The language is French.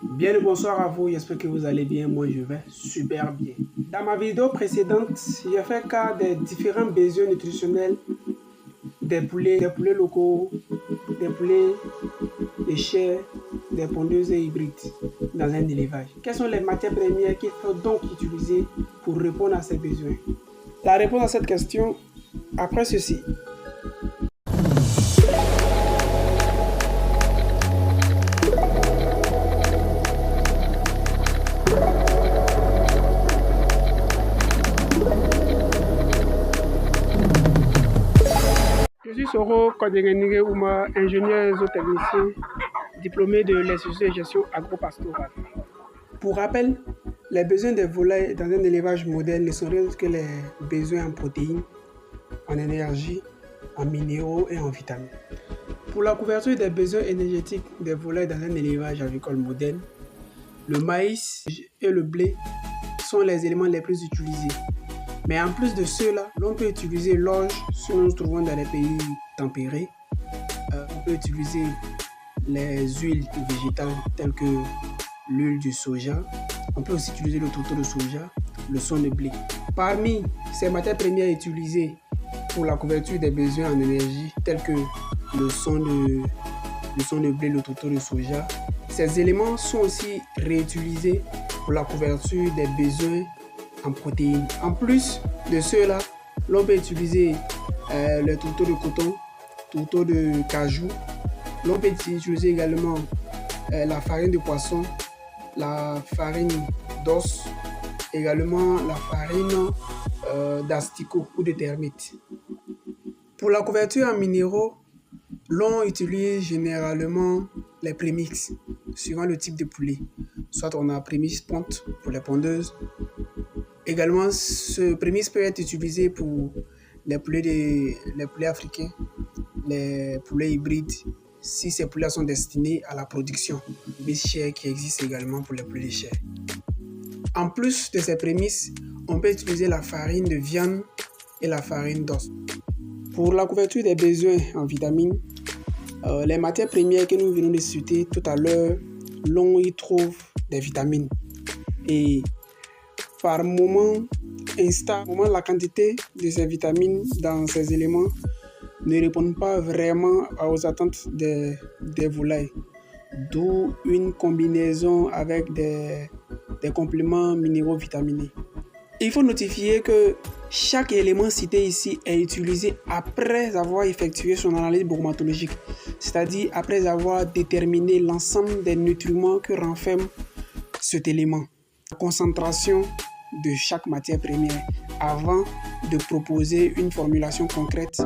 Bien le bonsoir à vous, j'espère que vous allez bien, moi je vais super bien. Dans ma vidéo précédente, j'ai fait cas des différents besoins nutritionnels des poulets locaux, des poulets de chair, des pondeuses et hybrides dans un élevage. Quelles sont les matières premières qu'il faut donc utiliser pour répondre à ces besoins? La réponse à cette question après ceci. Je suis Soro Kodegenige Ouma, ingénieur zootechnicien, diplômé de l'Institut de gestion agro-pastorale. Pour rappel, les besoins des volailles dans un élevage moderne ne sont rien d'autre que les besoins en protéines, en énergie, en minéraux et en vitamines. Pour la couverture des besoins énergétiques des volailles dans un élevage agricole moderne, le maïs et le blé sont les éléments les plus utilisés. Mais en plus de cela, l'on peut utiliser l'orge si nous nous trouvons dans les pays tempérés. On peut utiliser les huiles végétales telles que l'huile du soja. On peut aussi utiliser le tourteau de soja, le son de blé. Parmi ces matières premières utilisées pour la couverture des besoins en énergie tels que le son de blé, le tourteau de soja, ces éléments sont aussi réutilisés pour la couverture des besoins en protéines. En plus de cela, l'on peut utiliser le tourteau de coton, tourteau de cajou. L'on peut utiliser également la farine de poisson, la farine d'os, également la farine d'asticot ou de termite. Pour la couverture en minéraux, l'on utilise généralement les prémix, suivant le type de poulet. Soit on a prémix ponte pour les pondeuses. Également, ce prémix peut être utilisé pour les poulets africains, les poulets hybrides, si ces poulets sont destinés à la production. Bis chair qui existe également pour les poulets de chair. En plus de ces prémices, on peut utiliser la farine de viande et la farine d'os. Pour la couverture des besoins en vitamines, les matières premières que nous venons de citer tout à l'heure, l'on y trouve des vitamines. Et par moment, la quantité de ces vitamines dans ces éléments ne répondent pas vraiment aux attentes des volailles. D'où une combinaison avec des compléments minéraux vitaminés. Il faut notifier que chaque élément cité ici est utilisé après avoir effectué son analyse bromatologique, c'est-à-dire après avoir déterminé l'ensemble des nutriments que renferme cet élément, la concentration de chaque matière première, avant de proposer une formulation concrète.